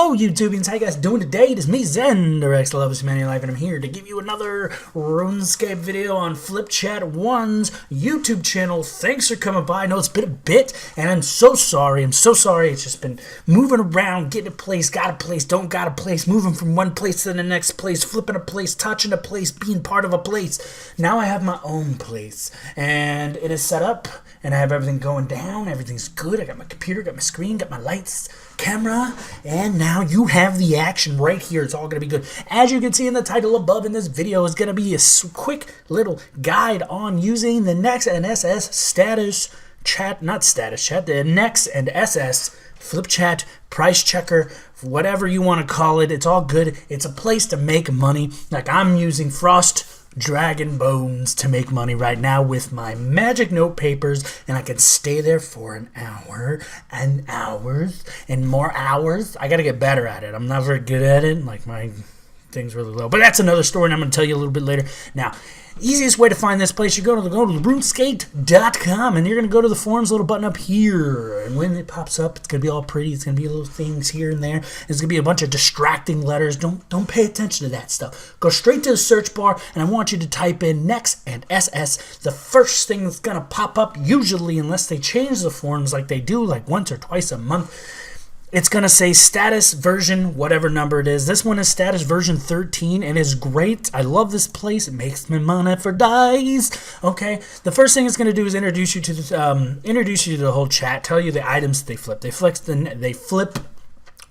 Hello YouTubians, how you guys doing today? It is me, Zen, the Rex Loves Humanity Life, and I'm here to give you another RuneScape video on FlipChat1's YouTube channel. Thanks for coming by. I know it's been a bit, and I'm so sorry. It's just been moving around, getting a place, got a place, don't got a place, moving from one place to the next place, flipping a place, touching a place, being part of a place. Now I have my own place, and it is set up, and I have everything going down. Everything's good. I got my computer, got my screen, got my lights, camera, and now you have the action right here. It's all going to be good. As you can see in the title above in this video is going to be a quick little guide on using the Nex and SS the Nex and SS flip chat, price checker, whatever you want to call it. It's all good. It's a place to make money. Like I'm using Frost Dragon Bones to make money right now with my magic note papers, and I can stay there for an hour and hours and more hours. I gotta get better at it. I'm not very good at it. Like my thing's really low, but that's another story, and I'm gonna tell you a little bit later. Now, easiest way to find this place, you go to RuneScape.com, and you're going to go to the forums little button up here. And when it pops up, it's going to be all pretty. It's going to be little things here and there. There's going to be a bunch of distracting letters. Don't pay attention to that stuff. Go straight to the search bar, and I want you to type in Nex and SS. The first thing that's going to pop up, usually, unless they change the forums like they do, like once or twice a month, it's going to say status version, whatever number it is. This one is status version 13 and is great. I love this place. It makes me money for days. Okay, the first thing it's going to do is introduce you to the whole chat, tell you the items they flip. They flip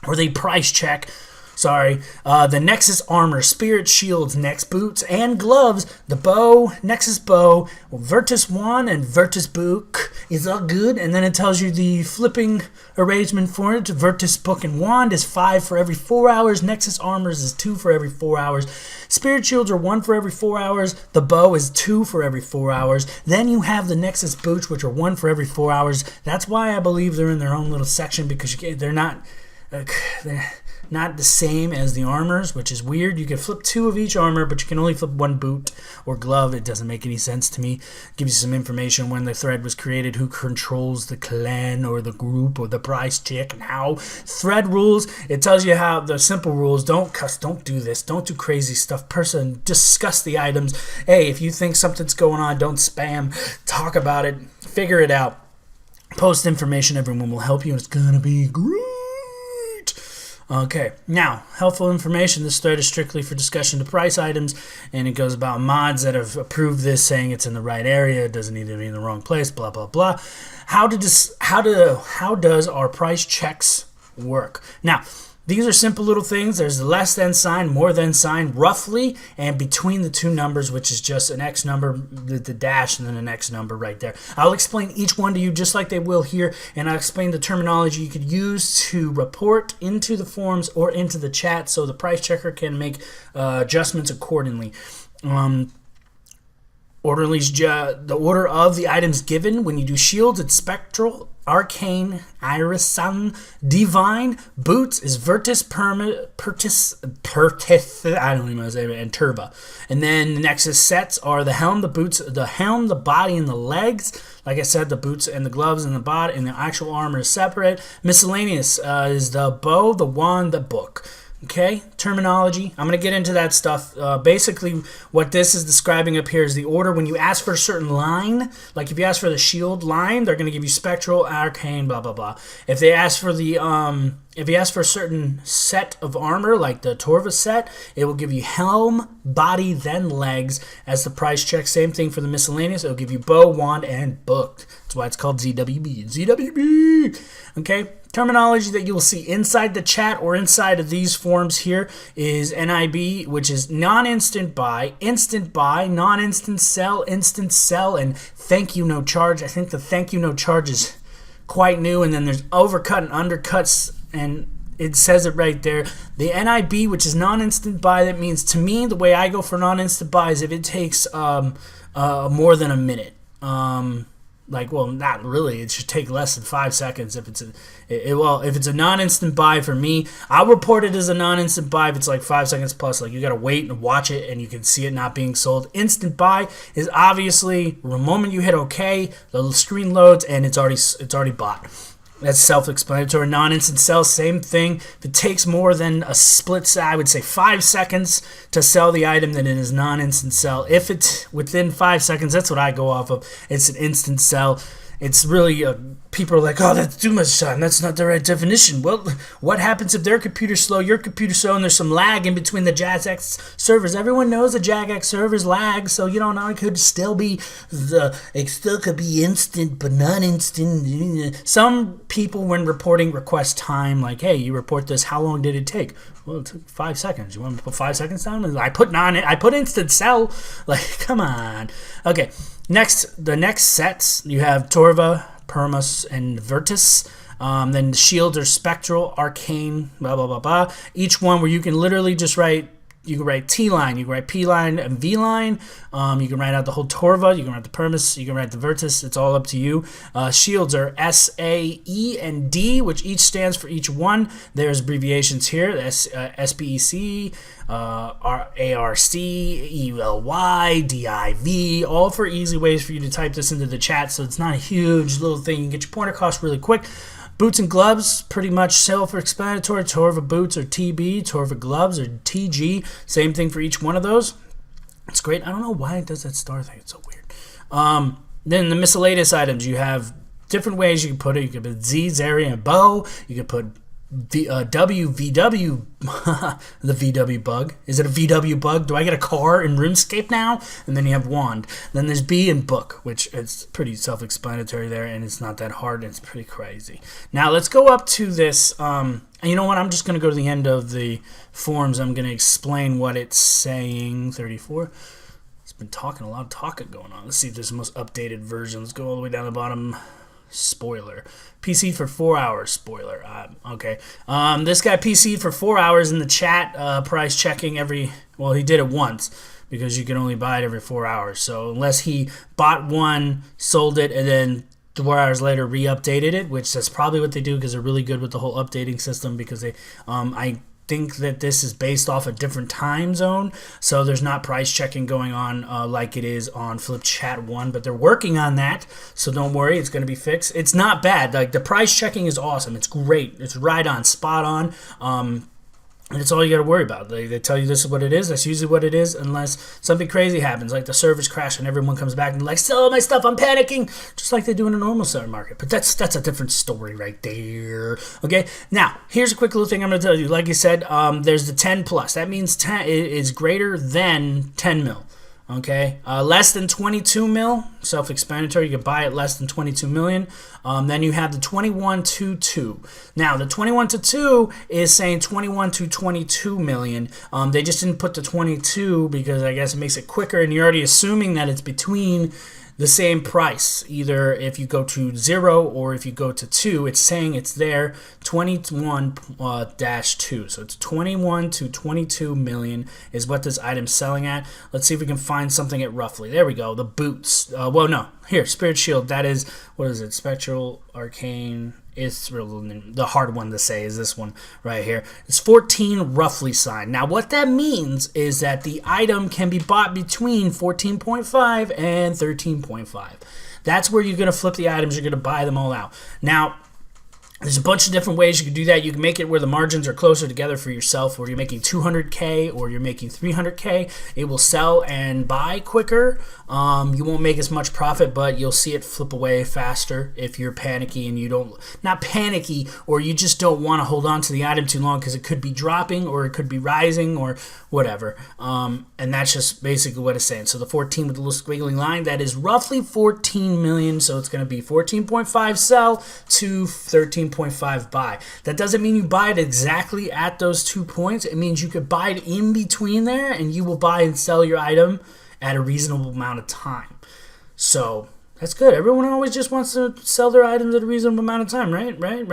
or they price check. Sorry, the Nexus armor, spirit shields, Nex boots, and gloves. The bow, Nexus bow, Virtus wand, and Virtus book is all good. And then it tells you the flipping arrangement for it. Virtus book and wand is 5 for every 4 hours. Nexus armors is 2 for every 4 hours. Spirit shields are 1 for every 4 hours. The bow is 2 for every 4 hours. Then you have the Nexus boots, which are 1 for every 4 hours. That's why I believe they're in their own little section, because they're not the same as the armors, which is weird. You can flip 2 of each armor, but you can only flip 1 boot or glove. It doesn't make any sense to me. Gives you some information when the thread was created, who controls the clan or the group or the price check, and how thread rules. It tells you how the simple rules. Don't cuss, don't do this, don't do crazy stuff. Person, discuss the items. Hey, if you think something's going on, don't spam. Talk about it. Figure it out. Post information. Everyone will help you, and it's gonna be great. Okay, now, helpful information. This thread is strictly for discussion to price items, and it goes about mods that have approved this, saying it's in the right area, it doesn't need to be in the wrong place, blah, blah, blah. How does our price checks work? Now, these are simple little things. There's the less than sign, more than sign, roughly, and between the two numbers, which is just an X number, the dash, and then an X number right there. I'll explain each one to you just like they will here, and I'll explain the terminology you could use to report into the forums or into the chat so the price checker can make adjustments accordingly. The order of the items given. When you do shields, it's spectral, arcane, irisan, divine. Boots is Virtus, Pertis, I don't even know how to say it, and Turba. And then the Nexus sets are the helm, the boots, the helm, the body, and the legs. Like I said, the boots and the gloves and the body and the actual armor is separate. Miscellaneous is the bow, the wand, the book. Okay, terminology. I'm going to get into that stuff. Basically, what this is describing up here is the order. When you ask for a certain line, like if you ask for the shield line, they're going to give you spectral, arcane, blah, blah, blah. If they ask for the if you ask for a certain set of armor, like the Torva set, it will give you helm, body, then legs as the price check. Same thing for the miscellaneous. It will give you bow, wand, and book. That's why it's called ZWB. ZWB! Okay? Terminology that you'll see inside the chat or inside of these forums here is NIB, which is non-instant buy, non-instant sell, instant sell, and thank you no charge. I think the thank you no charge is quite new, and then there's overcut and undercuts, and it says it right there. The NIB, which is non-instant buy, that means to me the way I go for non-instant buy is if it takes more than a minute. Well, not really. It should take less than 5 seconds if it's if it's a non-instant buy for me. I'll report it as a non-instant buy if it's like 5 seconds plus. Like you gotta wait and watch it, and you can see it not being sold. Instant buy is obviously the moment you hit OK, the screen loads and it's already bought. That's self-explanatory. Non-instant sell, same thing. If it takes more than a split, I would say 5 seconds to sell the item, then it is non-instant sell. If it's within 5 seconds, that's what I go off of. It's an instant sell. It's really, people are like, oh, that's too much time. That's not the right definition. Well, what happens if their computer's slow, your computer's slow, and there's some lag in between the JazzX servers? Everyone knows the JazzX servers lag, so you don't know. It could still be instant, but not instant. Some people, when reporting, request time, like, hey, you report this. How long did it take? Well, it took 5 seconds. You want to put 5 seconds down? I put instant sell. Like, come on. Okay. Next, the next sets, you have Torva, Permus, and Virtus. Then the shields are Spectral, Arcane, blah, blah, blah, blah. Each one where you can literally just write, you can write T-line, you can write P-line, and V-line. You can write out the whole Torva, you can write the Permus, you can write the Virtus. It's all up to you. Shields are S, A, E, and D, which each stands for each one. There's abbreviations here, SBEC, ARC, EULY, DIV, all for easy ways for you to type this into the chat, so it's not a huge little thing. You can get your pointer cost really quick. Boots and gloves, pretty much self-explanatory. Torva boots are TB, Torva gloves are TG. Same thing for each one of those. It's great. I don't know why it does that star thing. It's so weird. Then the miscellaneous items, you have different ways you can put it. You can put Z, Zeri, and Bow. You can put VW, the VW bug. Is it a VW bug? Do I get a car in RuneScape now? And then you have wand. Then there's B and book, which is pretty self-explanatory there, and it's not that hard, and it's pretty crazy. Now let's go up to this. And you know what? I'm just going to go to the end of the forums. I'm going to explain what it's saying. 34. It's been talking, a lot of talking going on. Let's see if there's the most updated version. Let's go all the way down the bottom. Spoiler. PC for 4 hours. Spoiler. Okay. This guy PC for 4 hours in the chat. Price checking every. Well, he did it once because you can only buy it every 4 hours. So unless he bought one, sold it, and then 4 hours later re-updated it, which that's probably what they do because they're really good with the whole updating system. Because they, I think that this is based off a different time zone, so there's not price checking going on like it is on Flip Chat 1, but they're working on that, so don't worry, it's going to be fixed. It's not bad. Like, the price checking is awesome. It's great. It's right on, spot on. And it's all you got to worry about. They tell you this is what it is. That's usually what it is, unless something crazy happens, like the servers crash and everyone comes back and like, sell all my stuff, I'm panicking, just like they do in a normal server market. But that's a different story right there. Okay, now here's a quick little thing I'm going to tell you. Like I said, there's the 10 plus. That means 10 is greater than 10 mil. Okay, less than 22 mil, self-explanatory. You can buy it less than 22 million. Then you have the 21 to 2. Now, the 21 to 2 is saying 21 to 22 million. They just didn't put the 22 because I guess it makes it quicker, and you're already assuming that it's between the same price. Either if you go to 0 or if you go to 2, it's saying it's there, 21-2. So it's 21 to 22 million is what this item's selling at. Let's see if we can find something at roughly. There we go, the boots. Well, no, here, Spirit Shield, that is, what is it, Spectral, Arcane, it's the hard one to say is this one right here. It's 14 roughly signed. Now what that means is that the item can be bought between 14.5 and 13.5. That's where you're going to flip the items. You're going to buy them all out. Now, there's a bunch of different ways you can do that. You can make it where the margins are closer together for yourself, where you're making 200K or you're making 300K. It will sell and buy quicker. You won't make as much profit, but you'll see it flip away faster if you're panicky and you don't, not panicky, or you just don't want to hold on to the item too long because it could be dropping or it could be rising or whatever. And that's just basically what it's saying. So the 14 with the little squiggly line, that is roughly 14 million. So it's going to be 14.5 sell to 13.5 buy. That doesn't mean you buy it exactly at those 2 points. It means you could buy it in between there and you will buy and sell your item at a reasonable amount of time. So that's good. Everyone always just wants to sell their items at a reasonable amount of time, right? Right.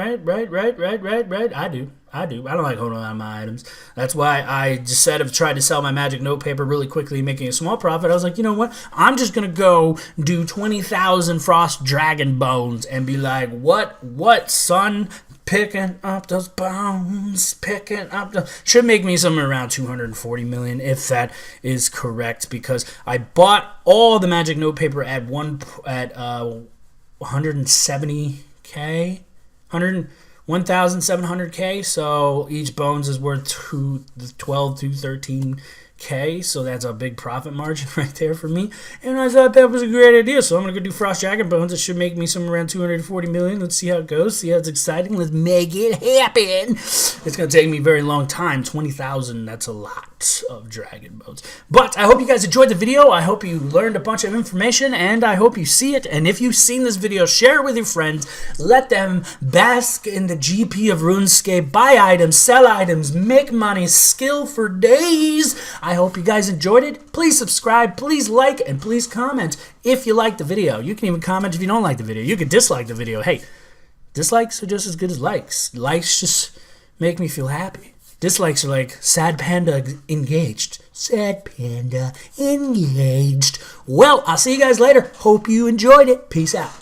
I do. I don't like holding on to my items. That's why I just said I've tried to sell my magic notepaper really quickly, making a small profit. I was like, you know what? I'm just going to go do 20,000 frost dragon bones and be like, what, son? Picking up those bones, should make me somewhere around 240 million if that is correct, because I bought all the magic notepaper at 170K. 1,700K. So each bones is worth 12 to 13K. So that's a big profit margin right there for me. And I thought that was a great idea. So I'm going to go do Frost Dragon Bones. It should make me somewhere around 240 million. Let's see how it goes. See how it's exciting. Let's make it happen. It's going to take me a very long time. 20,000. That's a lot of Dragon Bones. But I hope you guys enjoyed the video. I hope you learned a bunch of information. And I hope you see it. And if you've seen this video, share it with your friends. Let them bask in the GP of RuneScape. Buy items, sell items, make money, skill for days. I hope you guys enjoyed it. Please subscribe, please like, and please comment if you like the video. You can even comment if you don't like the video. You can dislike the video. Hey, dislikes are just as good as likes. Likes just make me feel happy. Dislikes are like sad panda engaged. Sad panda engaged. Well, I'll see you guys later. Hope you enjoyed it. Peace out.